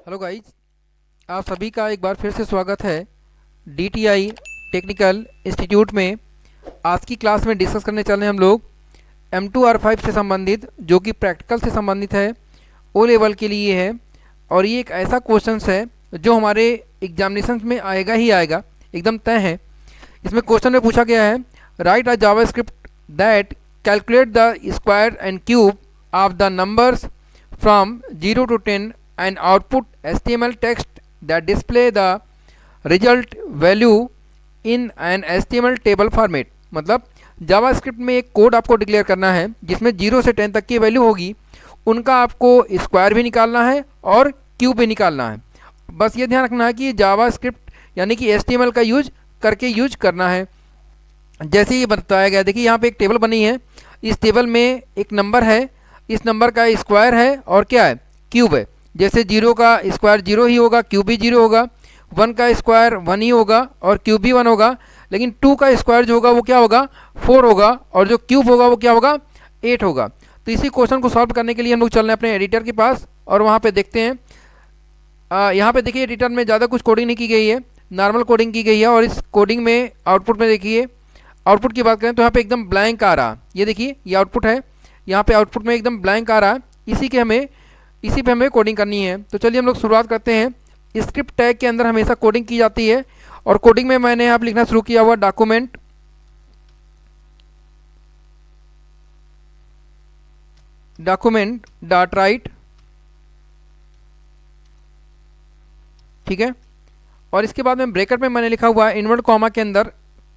Hello guys, आप सभी का एक बार फिर से स्वागत है DTI टेक्निकल इंस्टीट्यूट में। आज की क्लास में डिस्कस करने चल रहे हैं हम लोग M2R5 से संबंधित, जो कि प्रैक्टिकल से संबंधित है, ओ लेवल के लिए है। और ये एक ऐसा क्वेश्चन है जो हमारे एग्जामिनेशन में आएगा ही आएगा, एकदम तय है। इसमें क्वेश्चन में पूछा गया है, right a JavaScript that calculate the square and cube of the numbers from 0 to 10 and output HTML text that display the result value in an HTML table format। मतलब जावास्क्रिप्ट में एक कोड आपको declare करना है जिसमें 0 से 10 तक की वैल्यू होगी, उनका आपको स्क्वायर भी निकालना है और क्यूब भी निकालना है। बस ये ध्यान रखना है कि जावास्क्रिप्ट यानी कि HTML का यूज करना है। जैसे ये बताया गया, देखिए यहाँ पे एक टेबल बनी है, इस टेबल में एक नंबर है, इस नंबर का स्क्वायर है और क्या है, क्यूब है। जैसे 0 का स्क्वायर 0 ही होगा, क्यूब भी 0 होगा। 1 का स्क्वायर 1 ही होगा और क्यूब भी 1 होगा। लेकिन 2 का स्क्वायर जो होगा वो क्या होगा, 4 होगा, और जो क्यूब होगा वो क्या होगा, 8 होगा। तो इसी क्वेश्चन को सॉल्व करने के लिए हम लोग चल रहे हैं अपने एडिटर के पास और वहाँ पे देखते हैं। यहाँ पे देखिए एडिटर में ज़्यादा कुछ कोडिंग नहीं की गई है, नॉर्मल कोडिंग की गई है। और इस कोडिंग में आउटपुट में देखिए, आउटपुट की बात करें तो यहाँ पे एकदम ब्लैंक आ रहा, ये देखिए ये आउटपुट है, यहाँ पे आउटपुट में एकदम ब्लैंक आ रहा है। इसी पे हमें कोडिंग करनी है। तो चलिए हम लोग शुरुआत करते हैं। स्क्रिप्ट टैग के अंदर हमेशा कोडिंग की जाती है और कोडिंग में मैंने यहाँ लिखना शुरू किया हुआ डॉक्यूमेंट डॉट राइट, ठीक है। और इसके बाद में ब्रेकेट में मैंने लिखा हुआ है इनवर्ट कॉमा के अंदर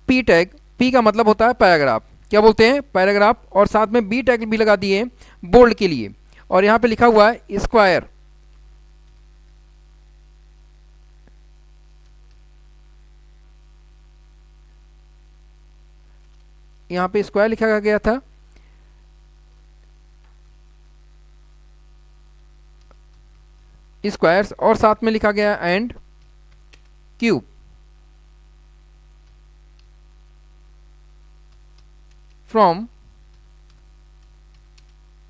पी टैग। पी का मतलब होता है पैराग्राफ, क्या बोलते हैं, पैराग्राफ। और साथ में बी टैग भी लगा दिए बोल्ड के लिए। और यहाँ पे लिखा हुआ है स्क्वायर। यहाँ पे स्क्वायर लिखा गया था। स्क्वायर्स और साथ में लिखा गया एंड क्यूब। फ्रॉम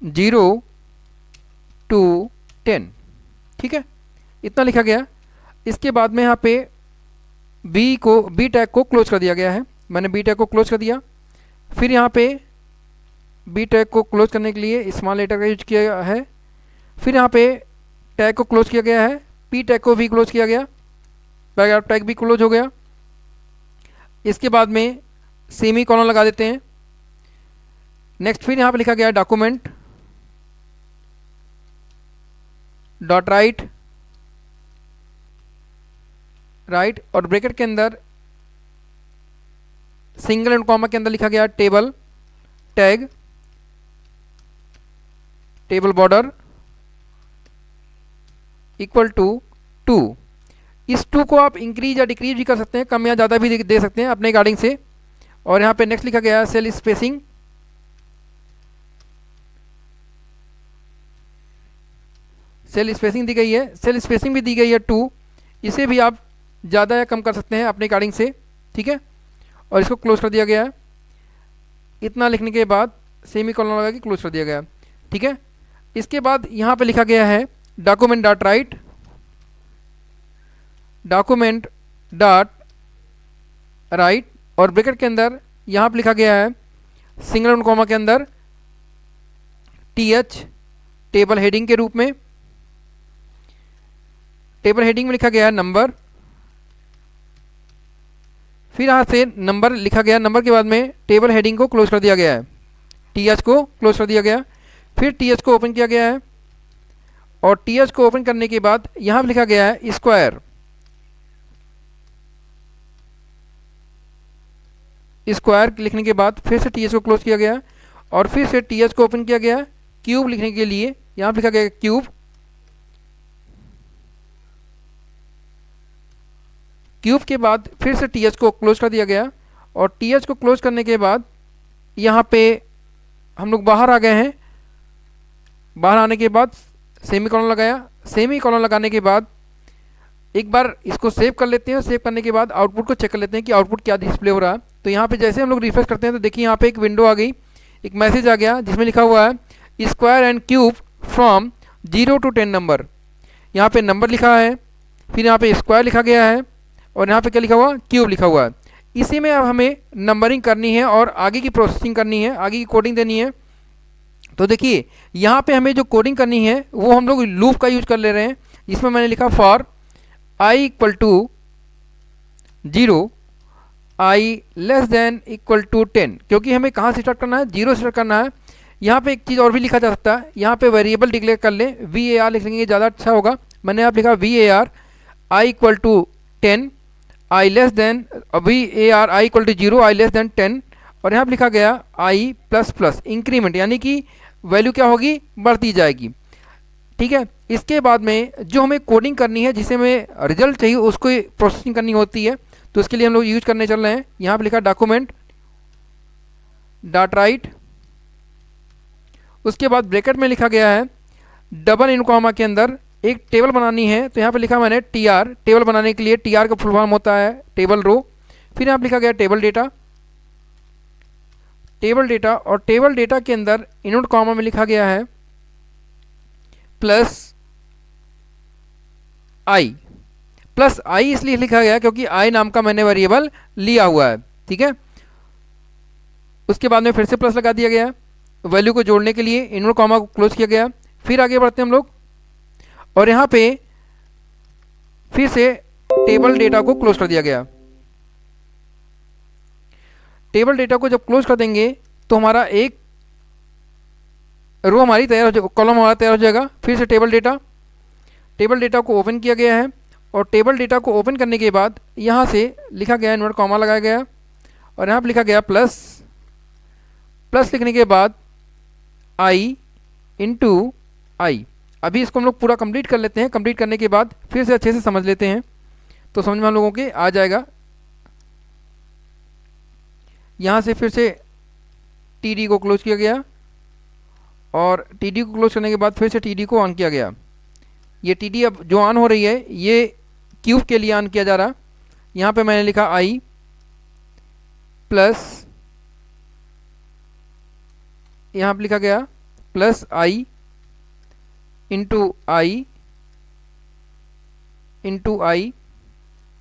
0 to 10, ठीक है, इतना लिखा गया। इसके बाद में यहाँ पे बी टैग को क्लोज कर दिया गया है। मैंने बी टैग को क्लोज कर दिया। फिर यहाँ पे बी टैग को क्लोज करने के लिए स्मॉल लेटर का यूज किया गया है। फिर यहाँ पे टैग को क्लोज किया गया है, पी टैग को भी क्लोज किया गया, पैराग्राफ टैग भी क्लोज हो गया। इसके बाद में सेमी कॉलन लगा देते हैं। नेक्स्ट फिर यहाँ पे लिखा गया है डॉक्यूमेंट डॉट राइट और ब्रैकेट के अंदर सिंगल एंड कॉमा के अंदर लिखा गया table tag, table border equal to 2। इस 2 को आप इंक्रीज या डिक्रीज भी कर सकते हैं, कम या ज़्यादा भी दे सकते हैं अपने अकॉर्डिंग से। और यहाँ पे नेक्स्ट लिखा गया है सेल स्पेसिंग, सेल स्पेसिंग दी गई है, सेल स्पेसिंग भी दी गई है 2। इसे भी आप ज़्यादा या कम कर सकते हैं अपने अकॉर्डिंग से, ठीक है। और इसको क्लोज कर दिया गया है। इतना लिखने के बाद सेमी कॉलन लगा के क्लोज कर दिया गया, ठीक है। इसके बाद यहाँ पे लिखा गया है document dot right, document dot write और ब्रैकेट के अंदर यहाँ पे लिखा गया है सिंगल एंड कॉमा के अंदर TH, टेबल हेडिंग के रूप में। टेबल हेडिंग में लिखा गया है नंबर। फिर यहाँ से नंबर लिखा गया, नंबर के बाद में टेबल हेडिंग को क्लोज कर दिया गया है, TH को क्लोज कर दिया गया। फिर TH को ओपन किया गया है और TH को ओपन करने के बाद यहाँ पे लिखा गया है स्क्वायर। स्क्वायर लिखने के बाद फिर से TH को क्लोज किया गया और फिर से TH को ओपन किया गया क्यूब लिखने के लिए। यहाँ पे लिखा गया क्यूब। क्यूब के बाद फिर से TH को क्लोज कर दिया गया और TH को क्लोज करने के बाद यहाँ पे हम लोग बाहर आ गए हैं। बाहर आने के बाद सेमी कॉलन लगाया। सेमी कॉलन लगाने के बाद एक बार इसको सेव कर लेते हैं। सेव करने के बाद आउटपुट को चेक कर लेते हैं कि आउटपुट क्या डिस्प्ले हो रहा है। तो यहाँ पे जैसे हम लोग रिफ्रेश करते हैं तो देखिए यहाँ पे एक विंडो आ गई, एक मैसेज आ गया जिसमें लिखा हुआ है square and cube from 0 to 10 number. यहाँ पे नंबर लिखा है, फिर यहाँ पे स्क्वायर लिखा गया है और यहाँ पे क्या लिखा हुआ, क्यूब लिखा हुआ है। इसी में अब हमें नंबरिंग करनी है और आगे की प्रोसेसिंग करनी है, आगे की कोडिंग देनी है। तो देखिए यहाँ पे हमें जो कोडिंग करनी है वो हम लोग लूप का यूज कर ले रहे हैं, जिसमें मैंने लिखा for I equal to 0 I less than equal to 10, क्योंकि हमें कहाँ से स्टार्ट करना है, 0 से स्टार्ट करना है। यहाँ पे एक चीज़ और भी लिखा जा सकता है, यहाँ पे वेरिएबल डिक्लेयर कर लें, VAR लिख लेंगे ज़्यादा अच्छा होगा। मैंने आप लिखा VAR I equal to 10 I less than, VAR I equal to 0 I less than 10, और यहाँ पर लिखा गया आई प्लस प्लस इंक्रीमेंट, यानी कि वैल्यू क्या होगी, बढ़ती जाएगी। ठीक है, इसके बाद में जो हमें कोडिंग करनी है, जिसे हमें रिजल्ट चाहिए उसको प्रोसेसिंग करनी होती है, तो इसके लिए हम लोग यूज करने चल रहे हैं। यहाँ पे लिखा डॉक्यूमेंट डॉट राइट, उसके बाद ब्रैकेट में लिखा गया है डबल इन कॉमा के अंदर एक टेबल बनानी है, तो यहाँ पे लिखा मैंने TR, टेबल बनाने के लिए TR का फुल फॉर्म होता है टेबल रो। फिर यहाँ पे लिखा गया टेबल डेटा, और टेबल डेटा के अंदर इनवर्ट कॉमा में लिखा गया है प्लस आई इसलिए लिखा गया क्योंकि आई नाम का मैंने वेरिएबल लिया हुआ है। ठीक है, उसके बाद में फिर से प्लस लगा दिया गया, वैल्यू को जोड़ने के लिए इनवर्ट कॉमा को क्लोज किया गया। फिर आगे बढ़ते हैं हम लोग, और यहाँ पे फिर से टेबल डेटा को क्लोज कर दिया गया। टेबल डेटा को जब क्लोज कर देंगे तो हमारा एक रो हमारी तैयार हो जाएगा, कॉलम हमारा तैयार हो जाएगा। फिर से टेबल डेटा को ओपन किया गया है, और टेबल डेटा को ओपन करने के बाद यहाँ से लिखा गया इन्वर्ट कॉमा लगाया गया, और यहाँ पर लिखा गया प्लस लिखने के बाद आई इंटू आई। अभी इसको हम लोग पूरा कंप्लीट कर लेते हैं, कंप्लीट करने के बाद फिर से अच्छे से समझ लेते हैं, तो समझ में हम लोगों के आ जाएगा। यहाँ से फिर से TD को क्लोज किया गया, और TD को क्लोज करने के बाद फिर से TD को ऑन किया गया। ये TD अब जो ऑन हो रही है ये क्यूब के लिए ऑन किया जा रहा। यहाँ पे मैंने लिखा आई प्लस, यहाँ पे लिखा गया प्लस आई इंटू आई।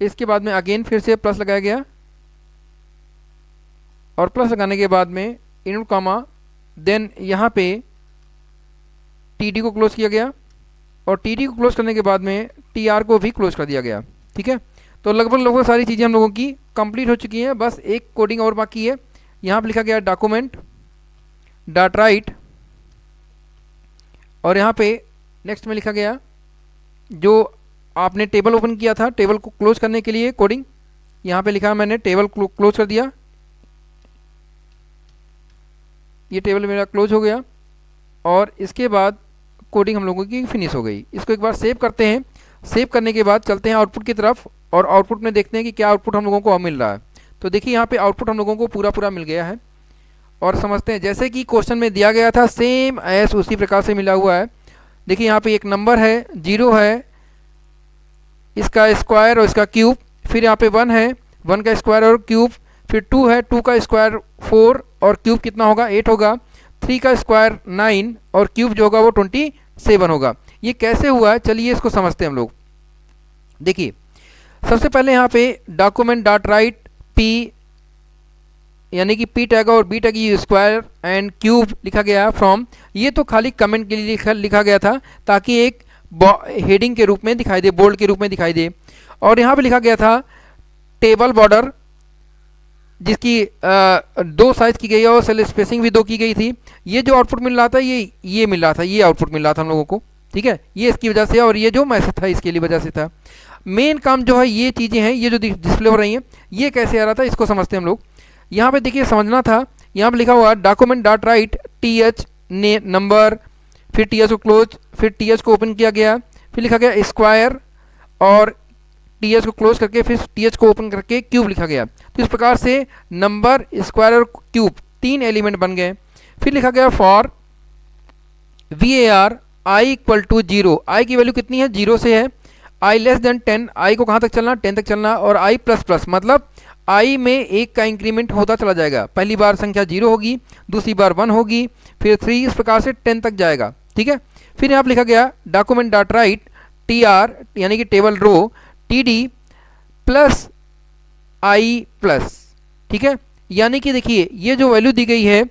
इसके बाद में अगेन फिर से प्लस लगाया गया, और प्लस लगाने के बाद में इनवर्ट कॉमा, देन यहाँ पे TD को क्लोज किया गया, और TD को क्लोज करने के बाद में TR को भी क्लोज कर दिया गया। ठीक है, तो लगभग सारी चीज़ें हम लोगों की कंप्लीट हो चुकी हैं, बस एक कोडिंग और बाकी है। यहाँ पे लिखा गया डॉक्यूमेंट डॉट राइट, और यहाँ पे नेक्स्ट में लिखा गया जो आपने टेबल ओपन किया था, टेबल को क्लोज करने के लिए कोडिंग, यहाँ पे लिखा मैंने टेबल क्लोज कर दिया, ये टेबल मेरा क्लोज हो गया, और इसके बाद कोडिंग हम लोगों की फिनिश हो गई। इसको एक बार सेव करते हैं, सेव करने के बाद चलते हैं आउटपुट की तरफ, और आउटपुट में देखते हैं कि क्या आउटपुट हम लोगों को मिल रहा है। तो देखिए यहाँ पे आउटपुट हम लोगों को पूरा मिल गया है, और समझते हैं जैसे कि क्वेश्चन में दिया गया था सेम एस उसी प्रकार से मिला हुआ है। देखिए यहाँ पे एक नंबर है 0 है, इसका स्क्वायर और इसका क्यूब, फिर यहाँ पे 1 है, 1 का स्क्वायर और क्यूब, फिर 2 है, 2 का स्क्वायर 4 और क्यूब कितना होगा 8 होगा, 3 का स्क्वायर 9 और क्यूब जो होगा वो 27 होगा। ये कैसे हुआ है, चलिए इसको समझते हैं हम लोग। देखिए सबसे पहले यहाँ पे डॉक्यूमेंट डॉट राइट P, यानी कि P टैग और B tag square and cube लिखा गया फ्रॉम, ये तो खाली कमेंट के लिए लिखा गया था ताकि एक हेडिंग के रूप में दिखाई दे, बोल्ड के रूप में दिखाई दे। और यहाँ पे लिखा गया था टेबल बॉर्डर, जिसकी 2 साइज की गई है और सेल स्पेसिंग भी 2 की गई थी। ये जो आउटपुट मिल रहा था ये मिल रहा था, ये आउटपुट मिल रहा था हम लोगों को। ठीक है, ये इसकी वजह से, और ये जो मैसेज था इसके लिए वजह से था। मेन काम जो है ये चीज़ें हैं, ये जो डिस्प्ले हो रही हैं ये कैसे आ रहा था इसको समझते हैं हम लोग। यहाँ पे देखिए समझना था, यहाँ पे लिखा हुआ document dot right TH number, फिर TH को क्लोज, फिर TH को ओपन किया गया, फिर लिखा गया स्क्वायर और TH को क्लोज करके फिर TH को ओपन करके क्यूब लिखा गया। तो इस प्रकार से नंबर, स्क्वायर और क्यूब 3 एलिमेंट बन गए। फिर लिखा गया for VAR I equal to 0, I की वैल्यू कितनी है 0 से है, I लेस देन 10, आई को कहाँ तक चलना 10 तक चलना, और I प्लस प्लस मतलब आई में 1 का इंक्रीमेंट होता चला जाएगा। पहली बार संख्या 0 होगी, दूसरी बार 1 होगी, फिर 3, इस प्रकार से 10 तक जाएगा। ठीक है, फिर यहाँ पर लिखा गया document dot write T R यानी कि table row T D plus I plus, ठीक है। यानी कि देखिए ये जो वैल्यू दी गई है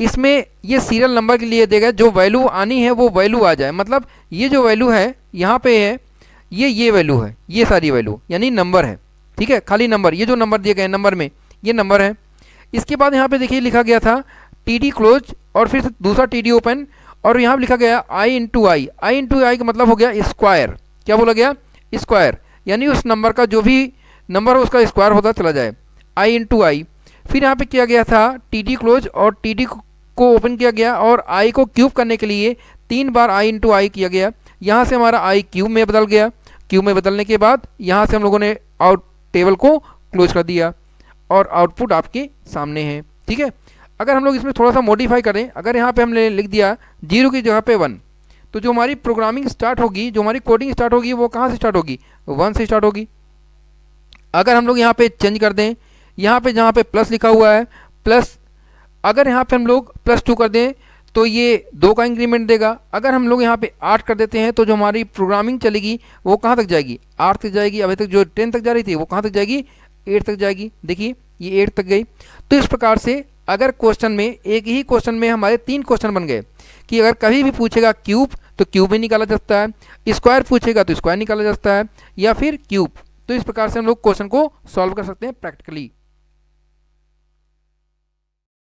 इसमें ये सीरियल नंबर के लिए देगा, जो वैल्यू आनी है वो वैल्यू आ जाए। मतलब ये जो वैल्यू है यहाँ पे है, ये वैल्यू है, ये सारी वैल्यू यानी नंबर है, ठीक है। खाली नंबर, ये जो नंबर दिए गए हैं नंबर में ये नंबर है। इसके बाद यहाँ पे देखिए लिखा गया था टी डी क्लोज और फिर दूसरा टी डी ओपन, और यहाँ पे लिखा गया आई इंटू आई। आई इंटू आई का मतलब हो गया स्क्वायर। क्या बोला गया? स्क्वायर, यानी उस नंबर का जो भी नंबर हो उसका स्क्वायर होता चला जाए, आई इंटू आई। फिर यहाँ पे किया गया था टी डी क्लोज और टी डी को ओपन किया गया और आई को क्यूब करने के लिए 3 बार आई इंटू आई किया गया। यहाँ से हमारा आई क्यूब में बदल गया। क्यूब में बदलने के बाद यहाँ से हम लोगों ने आउट टेबल को क्लोज कर दिया और आउटपुट आपके सामने है, ठीक है। अगर हम लोग इसमें थोड़ा सा मॉडिफाई करें, अगर यहाँ पे हमने लिख दिया 0 की जगह पे 1, तो जो हमारी प्रोग्रामिंग स्टार्ट होगी, जो हमारी कोडिंग स्टार्ट होगी वो कहाँ से स्टार्ट होगी? 1 से स्टार्ट होगी। अगर हम लोग यहाँ पे चेंज कर दें, यहाँ पे जहाँ पे प्लस लिखा हुआ है प्लस, अगर यहाँ पे हम लोग +2 कर दें तो ये 2 का इंक्रीमेंट देगा। अगर हम लोग यहाँ पे 8 कर देते हैं तो जो हमारी प्रोग्रामिंग चलेगी वो कहाँ तक जाएगी? 8 तक जाएगी। अभी तक जो 10 तक जा रही थी वो कहाँ तक जाएगी? 8 तक जाएगी। देखिए ये 8 तक गई। तो इस प्रकार से अगर क्वेश्चन में, एक ही क्वेश्चन में हमारे 3 क्वेश्चन बन गए कि अगर कभी भी पूछेगा क्यूब तो क्यूब भी निकाला जा सकता है, स्क्वायर पूछेगा तो स्क्वायर निकाला जा सकता है, या फिर क्यूब। तो इस प्रकार से हम लोग क्वेश्चन को सॉल्व कर सकते हैं प्रैक्टिकली।